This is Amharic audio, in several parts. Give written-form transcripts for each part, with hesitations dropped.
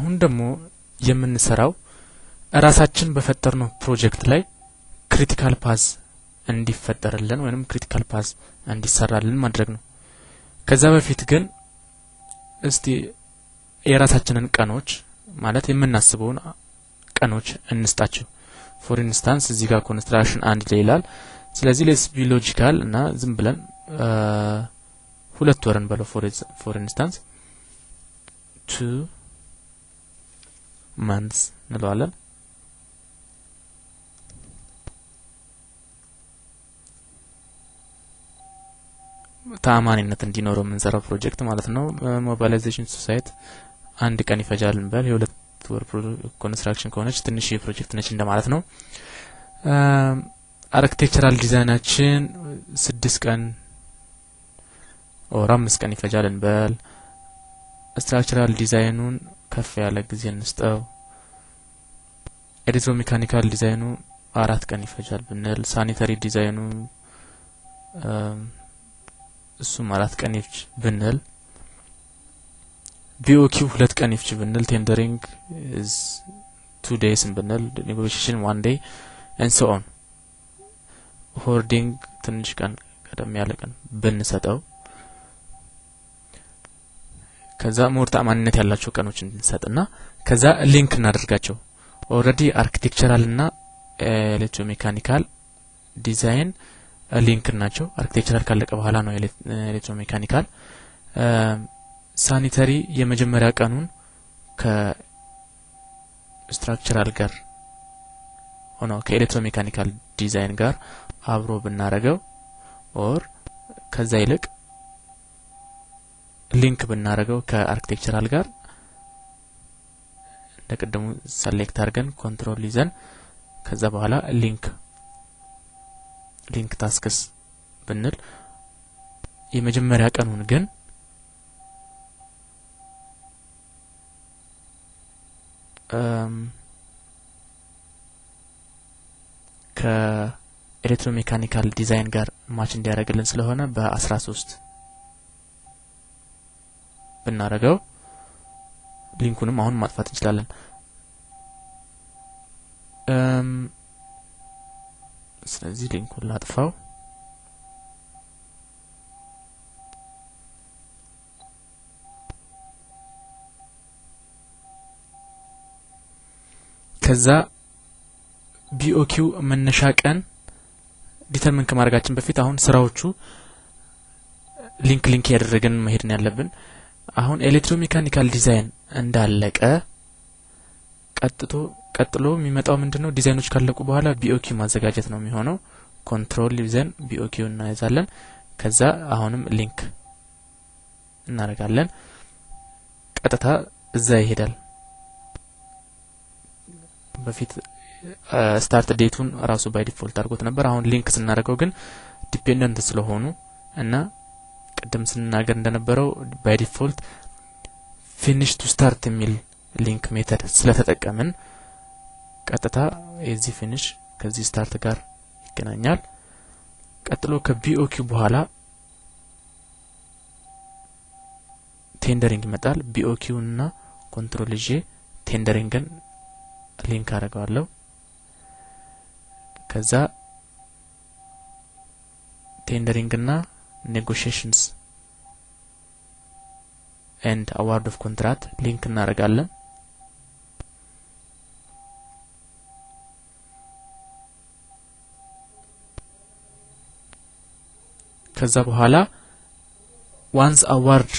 አሁን ደግሞ የምንሰራው ራሳችን በፈጠርነው ፕሮጀክት ላይ ክሪቲካል ፓዝ እንዲፈጠርልን ወይንም ክሪቲካል ፓዝ እንዲሰራልን ማድረግ ነው። ከዛ በፊት ግን እስቲ የራሳችንን ቀኖች ማለት የምናስበውን ቀኖች እንስጣቸው። ፎር ኢንስታንስ እዚህ ጋር ኮንስትራክሽን አንድ ላይ ይላል። ስለዚህ ሌትስ ቢ ሎጂካል እና ዝም ብለን 2 ወርን በለው ፎር ኢንስታንስ 2 months እንለዋለን። ታማኝነት እንዲኖረው የምንሰራው ፕሮጀክት ማለት ነው። ሞባይላይዜሽን ሶሳይት አንድ ቀን ይፈጃል እንበል። የ2 ወር ኮንስትራክሽን ከሆነች ትንሽ የፕሮጀክት ነች እንደማለት ነው። አርኪቴክቸራል ዲዛይናችን 6 ቀን ኦር 5 ቀን ይፈጃል እንበል። ስትራክቸራል ዲዛይኑን ከፍ ያለ ጊዜ እንስጠው። ኤሌክትሮ ሜካኒካል ዲዛይኑ 4 ቀን ይፈጃል ብንል፣ ሳኒታሪ ዲዛይኑ እሱም 4 ቀን ይፍጅ ብንል፣ ቢኦኪው 2 ቀን ይፍጅ ብንል፣ ቴንደሪንግ is 2 days ብንል፣ ኔጎሺዬሽን 1 day and so on። ሆርዲንግ ትንሽ ቀን ቀደም ያለ ቀን ብንሰጠው ከዛ ሞር ተአማኒነት ያላቸው ቀኖች እንሰጥና ከዛ ሊንክ እናደርጋቸው። ኦሬዲ አርኪቴክቸራል እና ኤሌክትሮ ሜካኒካል ዲዛይን ሊንክ ናቸው። አርኪቴክቸራል ካለቀ በኋላ ነው ኤሌክትሮ ሜካኒካል። ሳኒታሪ የመጀመሪያ ቀኑን ከስትራክቸራል ጋር ሆኖ ከኤሌክትሮ ሜካኒካል ዲዛይን ጋር አብሮ ብናረገው ኦር ከዛ ይልቅ ሊንክ ብናረገው ከአርኪቴክቸራል ጋር ለቀደሙ ሰሌክት አድርገን ኮንትሮል ይዘን ከዛ በኋላ ሊንክ ታስክስ ብንል የመጀመሪያ ቀኑን ግን ከኤሌክትሮ ሜካኒካል ዲዛይን ጋር ማች እንዲያደርግልን ስለሆነ በ13 ብናረገው ሊንኩንም አሁን ማጥፋት እንችላለን። ስለዚህ ሊንኩን ላጥፋው። ከዛ ቢኦኪው መነሻ ቀን ዲተርሚን ከማድረጋችን በፊት አሁን ስራዎቹ ሊንክ ያደረገን መሄድ ነው ያለብን። አሁን ኤሌክትሮ ሜካኒካል ዲዛይን እንዳለቀ ቀጥሎ የሚመጣው ምንድነው? ዲዛይኖች ካለቁ በኋላ ቢኦኪው ማዘጋጀት ነው የሚሆነው። ኮንትሮል ይዘን ቢኦኪው እናያዛለን። ከዛ አሁንም ሊንክ እናረጋለን። ቀጥታ እዛ ይሄዳል። በፊት ስታርት ዴቱን ራሱ ባይ ዲፎልት አድርጎት ነበር። አሁን ሊንክ ስናደርገው ግን ዲፔንደንት ስለሆኑ እና ቀደም ስናገር እንደነበረው ባይ ዲፎልት ፊኒሽ ቱ ስታርት የሚል ሊንክ ሜተድ ስለተጠቀምን ቀጥታ የዚህ ፊኒሽ ከዚህ ስታርት ጋር ይገናኛል። ቀጥሎ ከቢኦኪው በኋላ ቴንደሪንግ ይመጣል። ቢኦኪው እና ኮንትሮል ይዤ ቴንደሪንግን ሊንክ አደርጋለሁ። ከዛ ቴንደሪንግ እና negotiations and award of contract ሊንክ እናደርጋለን። ከዛ በኋላ once award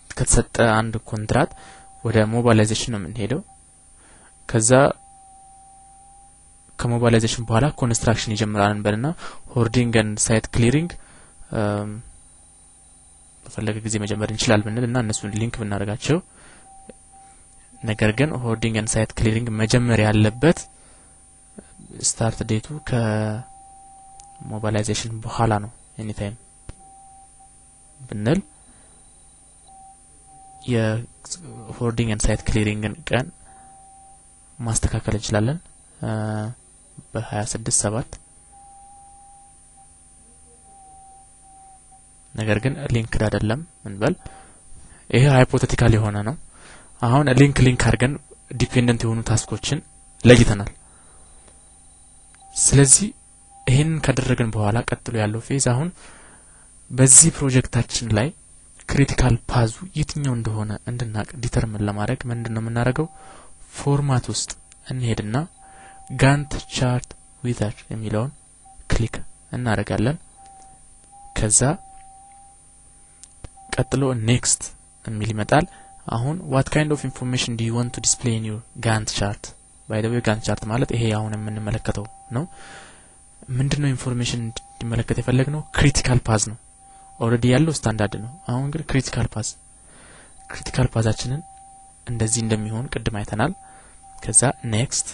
ከተሰጠ አንድ ኮንትራክት ወደ ሞባይላይዜሽን ነው የምንሄደው። ከዛ ከሞባይላይዜሽን በኋላ ኮንስትራክሽን ይጀምራል እንበልና ሆርዲንግ and site clearing በፈለገ ጊዜ መጀመር እንችላለን ብንልና እነሱን ሊንክ ብናደርጋቸው፣ ነገር ግን ሆርዲንግ and site clearing መጀመር ያለበት ስታርት ዴቱ ከሞባይላይዜሽን በኋላ ነው ኤኒ ታይም ብንል የሆርዲንግ and site clearing ቀን ማስተካከል እንችላለን በ26/7 ነገር ግን ሊንክድ አይደለም እንበል። ይሄ ሃይፖቴቲካል የሆነ ነው። አሁን ሊንክ አድርገን ዲፔንደንት የሆኑ ታስኮችን ለይተናል። ስለዚህ ይሄንን ካደረግን በኋላ ቀጥሎ ያለው ፌዝ አሁን በዚህ ፕሮጀክታችን ላይ ክሪቲካል ፓዙ የትኛው እንደሆነ እንድናቅ ዲተርሚን ለማድረግ ምንድነው የምናደርገው? ፎርማት ውስጥ እንሄድና ጋንት ቻርት ዊዘር የሚለውን ክሊክ እናደርጋለን። ከዛ ቀጥሎ ኔክስት የሚል ይመጣል። አሁን what kind of information do you want to display in your Gant chart? by the way Gant chart ማለት ይሄ አሁን የምንመለከተው ነው። ምንድነው ኢንፎርሜሽን እንዲመለከት የፈለግነው? ክሪቲካል ፓዝ ነው። ኦሬዲ ያለው ስታንዳርድ ነው። አሁን ግን ክሪቲካል ፓዛችንን እንደዚህ እንደሚሆን ቅድም አይተናል። ከዛ ኔክስት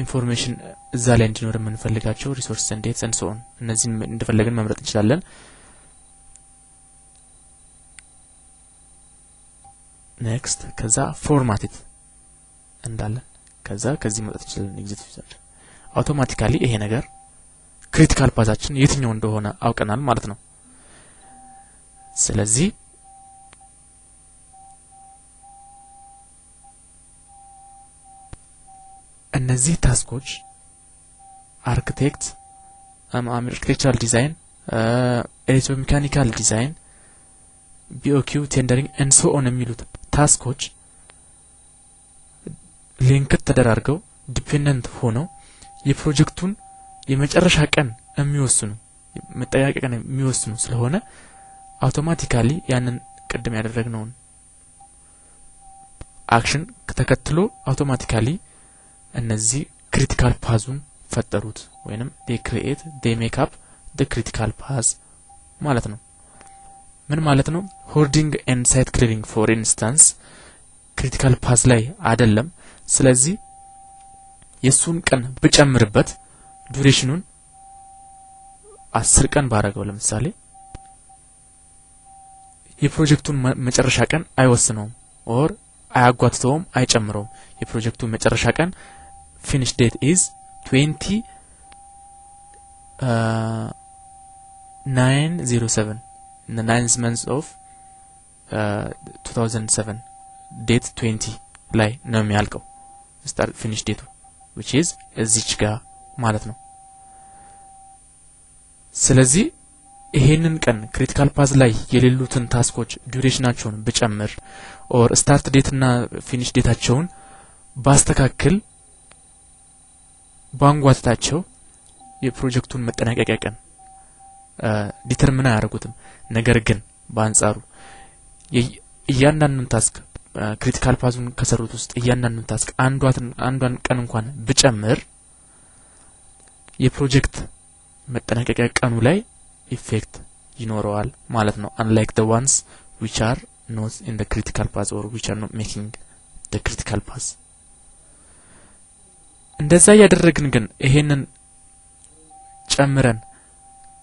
ኢንፎርሜሽን እዛ ላይ እንዲኖር የምንፈልጋቸው ሪሶርስ and dates and so on እነዚህን እንደፈለግን መምረጥ እንችላለን። ኔክስት ከዛ ፎርማት እንዳለን ከዛ ከዚህ መውጣት እንችላለን። ኤግዚት ዩዘር አውቶማቲካሊ ይሄ ነገር ክሪቲካል ፓዛችን የትኛው እንደሆነ አውቀናል ማለት ነው። ስለዚህ እነዚህ ታስኮች አርኪቴክቸራል ዲዛይን፣ ኤሌክትሮሜካኒካል ዲዛይን፣ ቢኦኪው፣ ቴንደሪንግ and so on የሚሉት ታስኮች ሊንክ ተደራርገው ዲፔንደንት ሆነው የፕሮጀክቱን የመጨረሻ ቀን የሚወስኑ መጠያቂያ ቀን የሚወስኑ ስለሆነ አውቶማቲካሊ ያንን ቅድም ያደረግነውን አክሽን ተከትሎ አውቶማቲካሊ እነዚህ ክሪቲካል ፓዙን ፈጠሩት ወይንም they make up the critical path ማለት ነው። ምን ማለት ነው? hoarding and site clearing for instance critical path ላይ አይደለም። ስለዚህ የሱን ቀን ብጨምርበት ዱሬሽኑን 10 ቀን ባረገው ለምሳሌ የፕሮጀክቱን መጨረሻ ቀን አይወስነውም or አያጓትተውም አይጨምረውም። የፕሮጀክቱ መጨረሻ ቀን finish date is 9/07 in the 9th month of 2007 date 20 ላይ ነው የሚያልቀው start finish date which is እዚች ጋር ማለት ነው። ስለዚህ ይሄንን ቀን ክሪቲካል ፓዝ ላይ የሌሉትን ታስኮች ዱሬሽናቸውን ብጨምር or start date እና finish dateአቸውን ባስተካክል ባንጓታቸው የፕሮጀክቱን መጠናቀቂያ ቀን ዲተርሚን አያደርጉትም። ነገር ግን በአንጻሩ እያንዳንዱን ታስክ ክሪቲካል ፓዙን ከሰሩት ውስጥ እያንዳንዱን ታስክ አንዷን ቀን እንኳን ብጨምር የፕሮጀክት መጠናቀቂያ ቀኑ ላይ ኢፌክት ይኖረዋል ማለት ነው። unlike the ones which are not in the critical path or which are not making the critical path እንደዛ ያደረግን ግን ይሄንን ጨምረን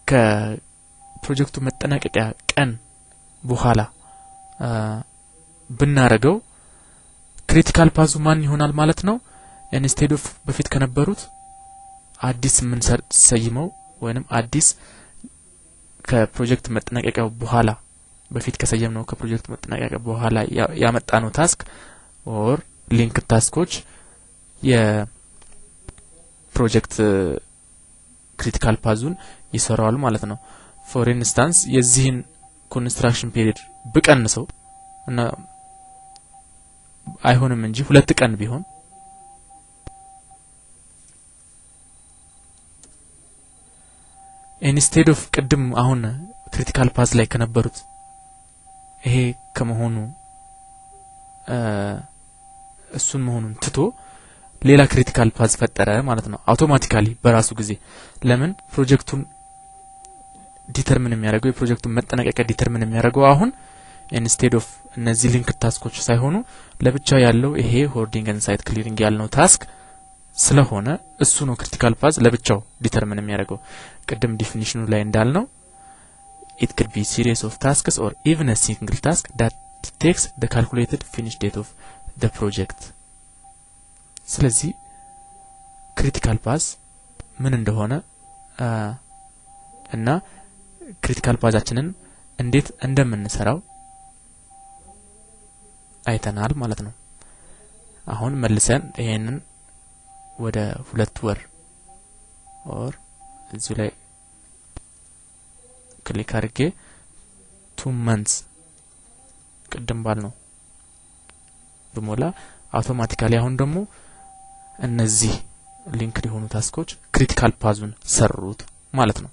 ከፕሮጀክቱ መጠናቀቂያ ቀን በኋላ ብናረገው ክሪቲካል ፓዙ ማን ይሆናል ማለት ነው? instead of በፊት ከነበሩት አዲስ ምን ሰይመው ወይንም አዲስ ከፕሮጀክት መጠናቀቂያው በኋላ በፊት ከሰየምነው ከፕሮጀክት መጠናቀቂያ በኋላ ያመጣነው ታስክ or ሊንክ ታስኮች የፕሮጀክት ክሪቲካል ፓዙን ይሰራዋል ማለት ነው። for instance የዚህን ኮንስትራክሽን ፔሪድ ብቀንሰው እና አይሆንም እንጂ 2 ቀን ቢሆን instead of ቅድም አሁን ክሪቲካል ፓዝ ላይ ከነበሩት ይሄ ከመሆኑ እሱን መሆኑን ትቶ ሌላ ክሪቲካል ፓዝ ፈጠረ ማለት ነው አውቶማቲካሊ በራሱ ጊዜ። ለምን ፕሮጀክቱን ዲተርሚን የሚያደርገው የፕሮጀክቱን መጠናቀቂያ ዲተርሚን የሚያደርገው አሁን instead of እነዚህ ሊንክ ታስኮች ሳይሆኑ ለብቻ ያለው ይሄ hoarding and site clearing ያልነው ታስክ ስለሆነ እሱ ነው ክሪቲካል ፓዝ ለብቻው ዲተርሚን የሚያደርገው። ቅድም ዲፊኒሽኑ ላይ እንዳልነው it could be series of tasks or even a single task that takes the calculated finish date of the project። ስለዚህ ክሪቲካል ፓዝ ምን እንደሆነ እና ክሪቲካል ፓዛችንን እንዴት እንደምንሰራው አይተናል ማለት ነው። አሁን መልሰን ይሄንን ወደ 2 ወር ኦር እዚህ ላይ ክሊክ አድርጌ 2 months ቅድም ባልነው በሞላ አውቶማቲካሊ አሁን ደግሞ እነዚህ ሊንክ ሊሆኑ ታስኮች ክሪቲካል ፓዙን ሰሩት ማለት ነው።